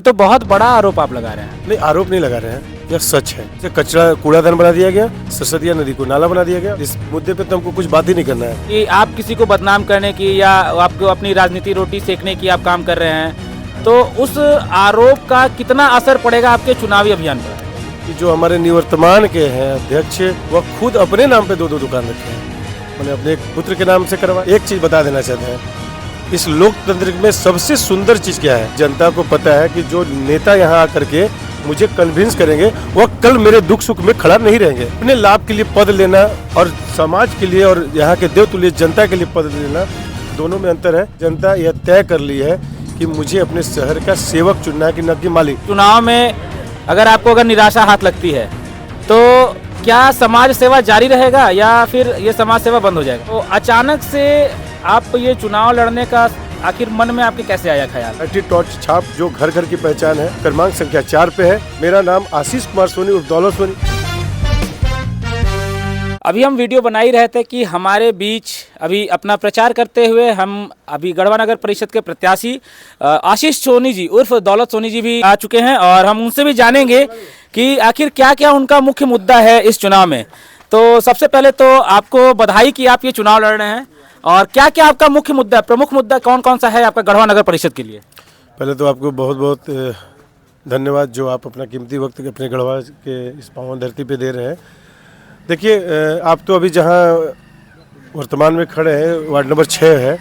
तो बहुत बड़ा आरोप आप लगा रहे हैं। नहीं, आरोप नहीं लगा रहे हैं, यह सच है। इसे कचरा कूड़ादान बना दिया गया, सरस्वती नदी को नाला बना दिया गया। इस मुद्दे पे तो हमको कुछ बात ही नहीं करना है कि आप किसी को बदनाम करने की या आपको अपनी राजनीति रोटी सेकने की आप काम कर रहे हैं, तो उस आरोप का कितना असर पड़ेगा आपके चुनावी अभियान पर? कि जो हमारे निवर्तमान के हैं अध्यक्ष, वह खुद अपने नाम पे दो दुकान रखे हैं। मैंने अपने एक पुत्र के नाम से करवा। एक चीज बता देना चाहते हैं, इस लोकतंत्र में सबसे सुंदर चीज क्या है, जनता को पता है कि जो नेता यहाँ आकर के मुझे कन्विंस करेंगे, वह कल मेरे दुख सुख में खड़ा नहीं रहेंगे। अपने लाभ के लिए पद लेना और समाज के लिए और यहाँ के देवतुल्य जनता के लिए पद लेना, दोनों में अंतर है। जनता यह तय कर ली है कि मुझे अपने शहर का सेवक चुनना है कि न कि मालिक। चुनाव में अगर निराशा हाथ लगती है तो क्या समाज सेवा जारी रहेगा या फिर ये समाज सेवा बंद हो जाएगा? तो अचानक से आप ये चुनाव लड़ने का आखिर मन में आपके कैसे आया ख्याल? लाठी टॉर्च छाप जो घर घर की पहचान है, क्रमांक संख्या 4 पे है। मेरा नाम आशीष कुमार सोनी उर्फ दौलत सोनी। अभी हम वीडियो बना ही रहे थे कि हमारे बीच अभी अपना प्रचार करते हुए हम अभी गढ़वा नगर परिषद के प्रत्याशी आशीष सोनी जी उर्फ दौलत सोनी जी भी आ चुके हैं और हम उनसे भी जानेंगे कि आखिर क्या क्या उनका मुख्य मुद्दा है इस चुनाव में। तो सबसे पहले तो आपको बधाई कि आप ये चुनाव लड़ रहे हैं, और क्या क्या आपका मुख्य मुद्दा, प्रमुख मुद्दा कौन कौन सा है आपका गढ़वा नगर परिषद के लिए? पहले तो आपको बहुत बहुत धन्यवाद जो आप अपना कीमती वक्त अपने गढ़वा के इस पावन धरती पे दे रहे हैं। देखिए, आप तो अभी जहाँ वर्तमान में खड़े हैं वार्ड नंबर 6 है,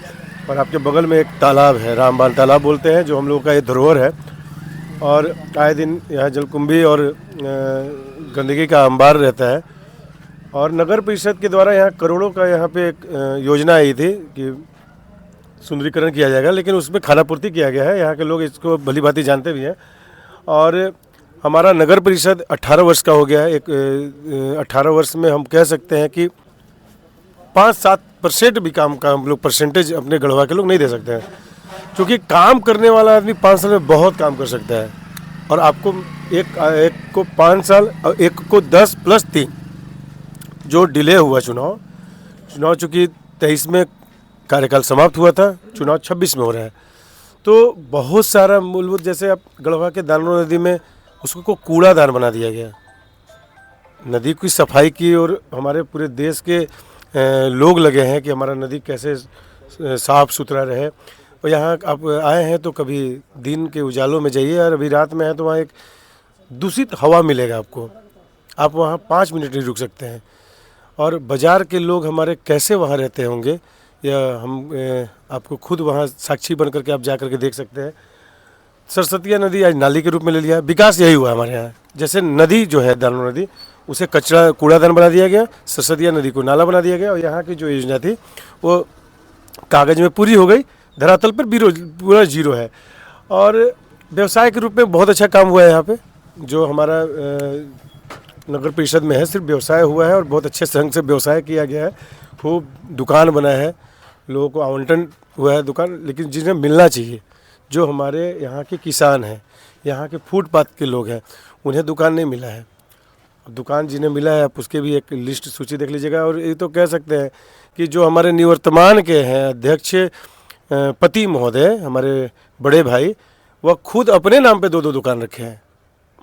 और आपके बगल में एक तालाब है, रामबान तालाब बोलते हैं, जो हम लोगों का ये धरोहर है। और आए दिन यहाँ जलकुंभी और गंदगी का अंबार रहता है। और नगर परिषद के द्वारा यहाँ करोड़ों का यहाँ पे एक योजना आई थी कि सुंदरीकरण किया जाएगा, लेकिन उसमें खानापूर्ति किया गया है। यहाँ के लोग इसको भली भांति जानते भी हैं। और हमारा नगर परिषद 18 वर्ष का हो गया है। 18 वर्ष में हम कह सकते हैं कि 5-7% भी काम का हम लोग परसेंटेज अपने गढ़वा के लोग नहीं दे सकते हैं, क्योंकि काम करने वाला आदमी 5 साल में बहुत काम कर सकता है। और आपको एक को 5 साल और एक को 10 + 3 जो डिले हुआ चुनाव चूँकि 23 में कार्यकाल समाप्त हुआ था, चुनाव 26 में हो रहा है। तो बहुत सारा मूलभूत, जैसे आप गढ़वा के दानो नदी में उसको कूड़ादान बना दिया गया, नदी की सफाई की, और हमारे पूरे देश के लोग लगे हैं कि हमारा नदी कैसे साफ़ सुथरा रहे। और यहाँ आप आए हैं तो कभी दिन के उजालों में जाइए, और अभी रात में है तो वहाँ एक दूषित हवा मिलेगा आपको, आप वहाँ 5 मिनट नहीं रुक सकते हैं। और बाज़ार के लोग हमारे कैसे वहाँ रहते होंगे, या हम आपको खुद वहाँ साक्षी बन करके आप जा करके देख सकते हैं। सरस्वती नदी आज नाली के रूप में ले लिया। विकास यही हुआ हमारे यहाँ। जैसे नदी जो है दानो नदी, उसे कचरा कूड़ादान बना दिया गया, सरस्वती नदी को नाला बना दिया गया। और यहाँ की जो योजना थी वो कागज़ में पूरी हो गई, धरातल पर पूरा जीरो है। और व्यवसाय के रूप में बहुत अच्छा काम हुआ है यहाँ पे, जो हमारा नगर परिषद में है, सिर्फ व्यवसाय हुआ है और बहुत अच्छे ढंग से व्यवसाय किया गया है। खूब दुकान बना है, लोगों को आवंटन हुआ है दुकान, लेकिन जिन्हें मिलना चाहिए, जो हमारे यहाँ के किसान हैं, यहाँ के फुटपाथ के लोग हैं, उन्हें दुकान नहीं मिला है। दुकान जिन्हें मिला है आप उसके भी एक लिस्ट सूची देख लीजिएगा। और ये तो कह सकते हैं कि जो हमारे निवर्तमान के हैं अध्यक्ष पति महोदय, हमारे बड़े भाई, वह खुद अपने नाम पे दो दुकान रखे हैं।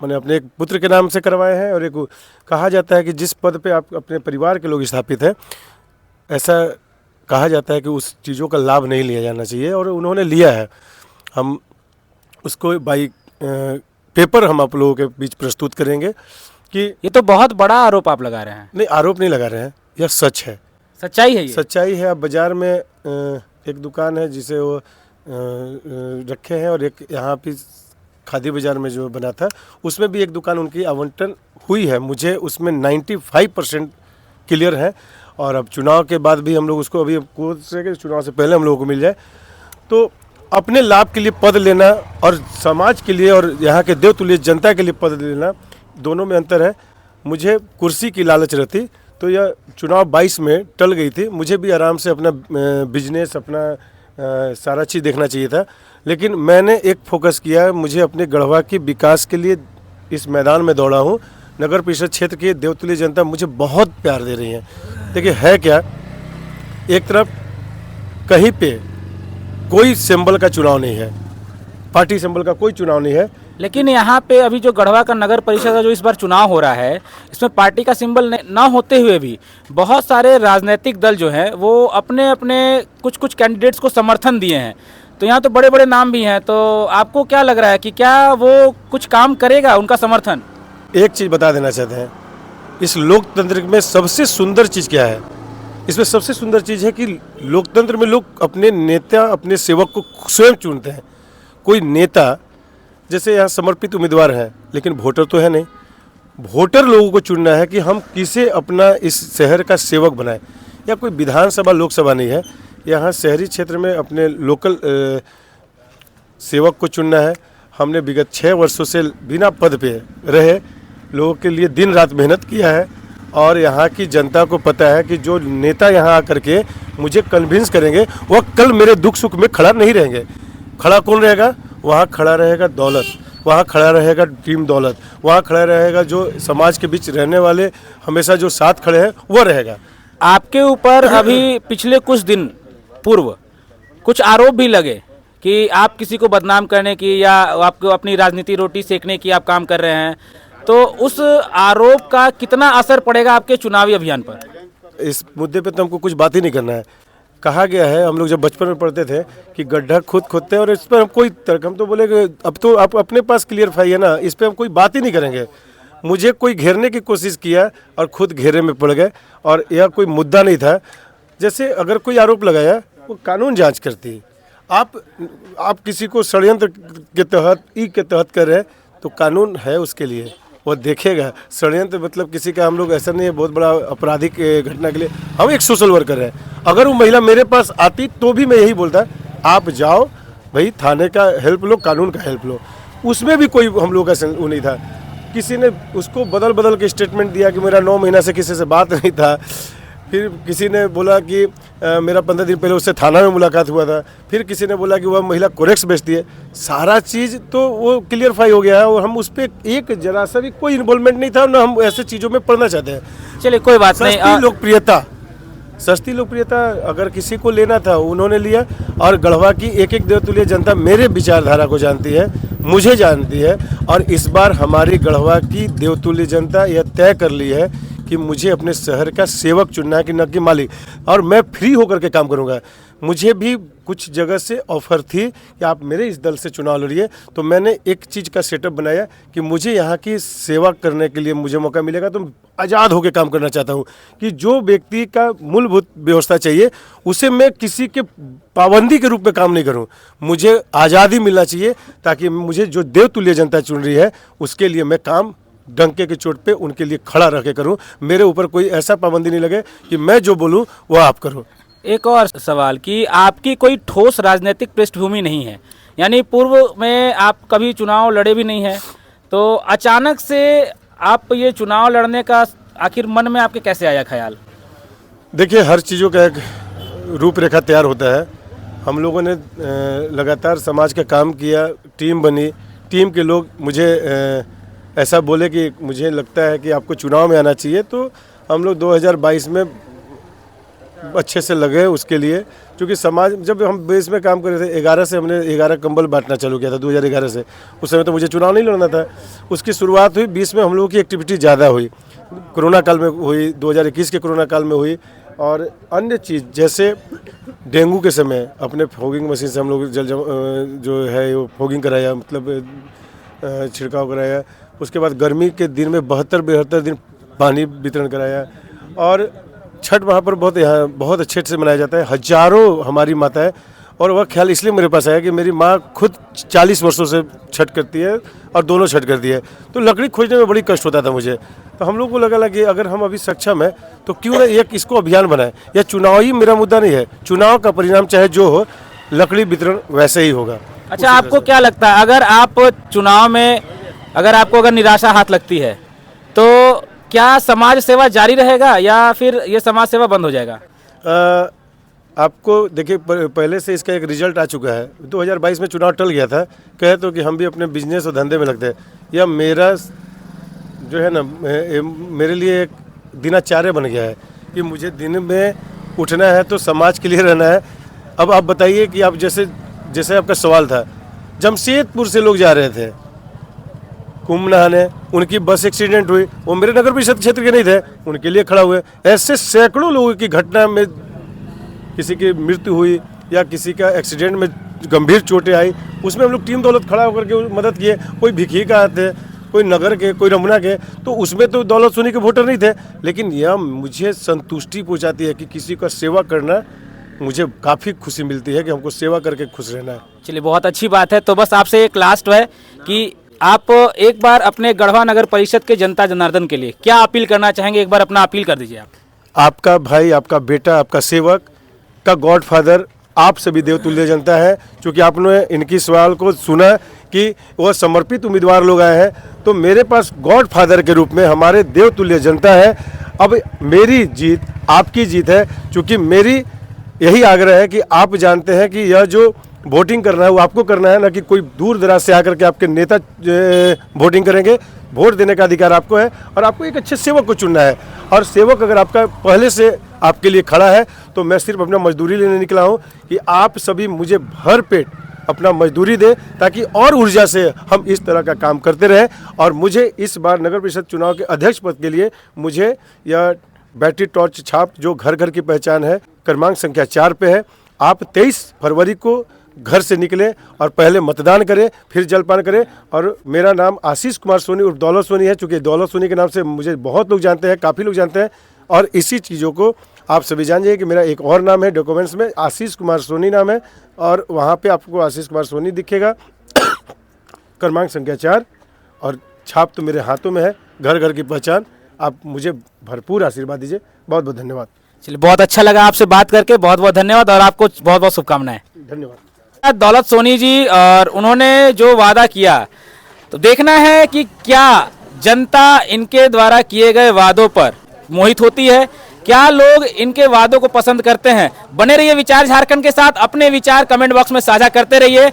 मैंने अपने एक पुत्र के नाम से करवाए हैं। और एक कहा जाता है कि जिस पद पे आप अपने परिवार के लोग स्थापित हैं, ऐसा कहा जाता है कि उस चीज़ों का लाभ नहीं लिया जाना चाहिए, और उन्होंने लिया है। हम उसको बाई पेपर हम आप लोगों के बीच प्रस्तुत करेंगे कि ये तो बहुत बड़ा आरोप आप लगा रहे हैं। नहीं, आरोप नहीं लगा रहे हैं, यह सच है, सच्चाई है ये। सच्चाई है। अब बाज़ार में एक दुकान है जिसे वो रखे हैं, और एक यहाँ पे खादी बाज़ार में जो बना था उसमें भी एक दुकान उनकी आवंटन हुई है। मुझे उसमें 95% क्लियर है। और अब चुनाव के बाद भी हम लोग उसको अभी कोशिश से कि चुनाव से पहले हम लोगों को मिल जाए। तो अपने लाभ के लिए पद लेना और समाज के लिए और यहाँ के देवतुल्य जनता के लिए पद लेना, दोनों में अंतर है। मुझे कुर्सी की लालच रहती तो यह चुनाव 22 में टल गई थी। मुझे भी आराम से अपना बिजनेस, अपना सारा चीज़ देखना चाहिए था, लेकिन मैंने एक फोकस किया। मुझे अपने गढ़वा के विकास के लिए इस मैदान में दौड़ा हूँ। नगर परिषद क्षेत्र की देवतुल्य जनता मुझे बहुत प्यार दे रही है। देखिए है क्या, एक तरफ कहीं पे कोई सिंबल का चुनाव नहीं है, पार्टी सिंबल का कोई चुनाव नहीं है, लेकिन यहाँ पे अभी जो गढ़वा का नगर परिषद का जो इस बार चुनाव हो रहा है, इसमें पार्टी का सिंबल ना होते हुए भी बहुत सारे राजनीतिक दल जो हैं वो अपने अपने कुछ कुछ कैंडिडेट्स को समर्थन दिए हैं। तो यहाँ तो बड़े बड़े नाम भी हैं, तो आपको क्या लग रहा है कि क्या वो कुछ काम करेगा उनका समर्थन? एक चीज़ बता देना चाहते हैं, इस लोकतंत्र में सबसे सुंदर चीज़ क्या है? इसमें सबसे सुंदर चीज़ है कि लोकतंत्र में लोग अपने नेता, अपने सेवक को स्वयं चुनते हैं। कोई नेता जैसे यहाँ समर्पित उम्मीदवार हैं, लेकिन वोटर तो है नहीं। वोटर लोगों को चुनना है कि हम किसे अपना इस शहर का सेवक बनाएं। या कोई विधानसभा लोकसभा नहीं है, यहाँ शहरी क्षेत्र में अपने लोकल सेवक को चुनना है। हमने विगत 6 वर्षों से बिना पद पे रहे लोगों के लिए दिन रात मेहनत किया है, और यहाँ की जनता को पता है कि जो नेता यहाँ आकर के मुझे कन्विंस करेंगे वह कल मेरे दुख सुख में खड़ा नहीं रहेंगे। खड़ा कौन रहेगा? वहाँ खड़ा रहेगा दौलत, वहाँ खड़ा रहेगा टीम दौलत, वहाँ खड़ा रहेगा जो समाज के बीच रहने वाले हमेशा जो साथ खड़े हैं वो रहेगा। आपके ऊपर अभी पिछले कुछ दिन पूर्व कुछ आरोप भी लगे कि आप किसी को बदनाम करने की या आपको अपनी राजनीति रोटी सेकने की आप काम कर रहे हैं, तो उस आरोप का कितना असर पड़ेगा आपके चुनावी अभियान पर? इस मुद्दे पे तो हमको कुछ बात ही नहीं करना है। कहा गया है, हम लोग जब बचपन में पढ़ते थे कि गड्ढा खुद खोदते हैं, और इस पर हम कोई तर्क, हम तो बोले अब तो आप अपने पास क्लियरफाई है ना, इस पर हम कोई बात ही नहीं करेंगे। मुझे कोई घेरने की कोशिश किया और खुद घेरे में पड़ गए, और यह कोई मुद्दा नहीं था। जैसे अगर कोई आरोप लगाया वो कानून जांच करती है। आप किसी को षड्यंत्र के तहत के तहत कर रहे हैं तो कानून है उसके लिए, वो देखेगा। षड्यंत्र मतलब किसी का, हम लोग ऐसा नहीं है बहुत बड़ा आपराधिक घटना के लिए, हम एक सोशल वर्कर हैं। अगर वो महिला मेरे पास आती तो भी मैं यही बोलता, आप जाओ भाई थाने का हेल्प लो, कानून का हेल्प लो। उसमें भी कोई हम लोग का वो नहीं था। किसी ने उसको बदल बदल के स्टेटमेंट दिया कि मेरा 9 महीना से किसी से बात नहीं था। फिर किसी ने बोला कि मेरा 15 दिन पहले उससे थाना में मुलाकात हुआ था। फिर किसी ने बोला कि वह महिला कोरेक्स बेचती है। सारा चीज़ तो वो क्लियरफाई हो गया है, और हम उस पर एक जरा सा भी कोई इन्वॉल्वमेंट नहीं था, ना हम ऐसे चीज़ों में पढ़ना चाहते हैं। चलिए कोई बात नहीं। सस्ती लोकप्रियता अगर किसी को लेना था उन्होंने लिया, और गढ़वा की एक एक देवतुल्य जनता मेरे विचारधारा को जानती है, मुझे जानती है, और इस बार हमारी गढ़वा की देवतुल्य जनता यह तय कर ली है कि मुझे अपने शहर का सेवक चुनना है कि न कि मालिक, और मैं फ्री होकर के काम करूंगा। मुझे भी कुछ जगह से ऑफर थी कि आप मेरे इस दल से चुनाव लड़िए, तो मैंने एक चीज़ का सेटअप बनाया कि मुझे यहाँ की सेवा करने के लिए मुझे मौका मिलेगा तो आज़ाद होकर काम करना चाहता हूँ, कि जो व्यक्ति का मूलभूत व्यवस्था चाहिए उसे मैं किसी के पाबंदी के रूप में काम नहीं करूँ। मुझे आज़ादी मिलना चाहिए, ताकि मुझे जो देवतुल्य जनता चुन रही है उसके लिए मैं काम डंके की चोट पे उनके लिए खड़ा रह के करूँ। मेरे ऊपर कोई ऐसा पाबंदी नहीं लगे कि मैं जो बोलूँ वो आप करो। एक और सवाल कि आपकी कोई ठोस राजनीतिक पृष्ठभूमि नहीं है, यानी पूर्व में आप कभी चुनाव लड़े भी नहीं हैं, तो अचानक से आप ये चुनाव लड़ने का आखिर मन में आपके कैसे आया ख्याल? देखिए, हर चीज़ों का एक रूपरेखा तैयार होता है। हम लोगों ने लगातार समाज का काम किया, टीम बनी, टीम के लोग मुझे ऐसा बोले कि मुझे लगता है कि आपको चुनाव में आना चाहिए, तो हम लोग 2022 में अच्छे से लगे उसके लिए। क्योंकि समाज, जब हम बेस में काम कर रहे थे 11 से, हमने 11 कंबल बांटना चालू किया था 2011 से। उस समय तो मुझे चुनाव नहीं लड़ना था। उसकी शुरुआत हुई 20 में, हम लोगों की एक्टिविटी ज़्यादा हुई, कोरोना काल में हुई, 2021 के कोरोना काल में हुई, और अन्य चीज़ जैसे डेंगू के समय अपने फॉगिंग मशीन से हम लोग जो है वो फॉगिंग कराया, मतलब छिड़काव कराया। उसके बाद गर्मी के दिन में 72 दिन पानी वितरण कराया, और छठ महापर्व यहाँ बहुत अच्छे से मनाया जाता है। हजारों हमारी माता है, और वह ख्याल इसलिए मेरे पास आया कि मेरी माँ खुद 40 वर्षों से छठ करती है और दोनों छठ करती है, तो लकड़ी खोजने में बड़ी कष्ट होता था मुझे। तो हम लोग को लगा कि अगर हम अभी सक्षम है तो क्यों ना एक इसको अभियान बनाए। यह चुनाव ही मेरा मुद्दा नहीं है, चुनाव का परिणाम चाहे जो हो, लकड़ी वितरण वैसे ही होगा। अच्छा, आपको क्या लगता है, अगर आप चुनाव में अगर निराशा हाथ लगती है तो क्या समाज सेवा जारी रहेगा या फिर ये समाज सेवा बंद हो जाएगा? आपको देखिए, पहले से इसका एक रिजल्ट आ चुका है। 2022 में चुनाव टल गया था, कहे तो कि हम भी अपने बिजनेस और धंधे में लगते हैं। या मेरा जो है ना, मेरे लिए एक दिनचर्या बन गया है कि मुझे दिन में उठना है तो समाज के लिए रहना है। अब आप बताइए कि आप जैसे आपका सवाल था, जमशेदपुर से लोग जा रहे थे, कुंभ नहाने, उनकी बस एक्सीडेंट हुई, वो मेरे नगर परिषद क्षेत्र के नहीं थे, उनके लिए खड़ा हुए। ऐसे सैकड़ों लोगों की घटना में किसी की मृत्यु हुई या किसी का एक्सीडेंट में गंभीर चोटें आई, उसमें हम लोग टीम दौलत खड़ा होकर के मदद किए। कोई भिखी का आते, कोई नगर के, कोई रमुना के, तो उसमें तो दौलत सोनी के वोटर नहीं थे, लेकिन यह मुझे संतुष्टि पहुंचाती है कि किसी का सेवा करना, मुझे काफ़ी खुशी मिलती है कि हमको सेवा करके खुश रहना है। चलिए, बहुत अच्छी बात है। तो बस आपसे एक लास्ट है कि आप एक बार अपने गढ़वा नगर परिषद के जनता जनार्दन के लिए क्या अपील करना चाहेंगे? एक बार अपना अपील कर दीजिए आप। आपका भाई, आपका बेटा, आपका सेवक का गॉडफादर आप सभी देवतुल्य जनता है। क्योंकि आपने इनकी सवाल को सुना कि वह समर्पित उम्मीदवार लोग आए हैं, तो मेरे पास गॉडफादर के रूप में हमारे देवतुल्य जनता है। अब मेरी जीत आपकी जीत है, क्योंकि मेरी यही आग्रह है कि आप जानते हैं कि यह जो वोटिंग करना है वो आपको करना है, ना कि कोई दूर दराज से आकर के आपके नेता वोटिंग करेंगे। वोट देने का अधिकार आपको है और आपको एक अच्छे सेवक को चुनना है। और सेवक अगर आपका पहले से आपके लिए खड़ा है, तो मैं सिर्फ अपना मजदूरी लेने निकला हूँ कि आप सभी मुझे भर पेट अपना मजदूरी दे, ताकि और ऊर्जा से हम इस तरह का काम करते रहें। और मुझे इस बार नगर परिषद चुनाव के अध्यक्ष पद के लिए मुझे यह बैटरी टॉर्च छाप जो घर घर की पहचान है, क्रमांक संख्या 4 पे है। आप 23 फरवरी को घर से निकलें और पहले मतदान करें, फिर जलपान करें। और मेरा नाम आशीष कुमार सोनी उर्फ दौलत सोनी है, चूँकि दौलत सोनी के नाम से मुझे बहुत लोग जानते हैं, काफ़ी लोग जानते हैं। और इसी चीज़ों को आप सभी जान जाइए कि मेरा एक और नाम है, डॉक्यूमेंट्स में आशीष कुमार सोनी नाम है, और वहाँ पे आपको आशीष कुमार सोनी दिखेगा, क्रमांक संख्या 4, और छाप तो मेरे हाथों में है, घर घर की पहचान। आप मुझे भरपूर आशीर्वाद दीजिए। बहुत बहुत धन्यवाद। चलिए, बहुत अच्छा लगा आपसे बात करके, बहुत बहुत धन्यवाद और आपको बहुत बहुत शुभकामनाएं। धन्यवाद। दौलत सोनी जी, और उन्होंने जो वादा किया, तो देखना है कि क्या जनता इनके द्वारा किए गए वादों पर मोहित होती है, क्या लोग इनके वादों को पसंद करते हैं। बने रहिए विचार झारखंड के साथ, अपने विचार कमेंट बॉक्स में साझा करते रहिए।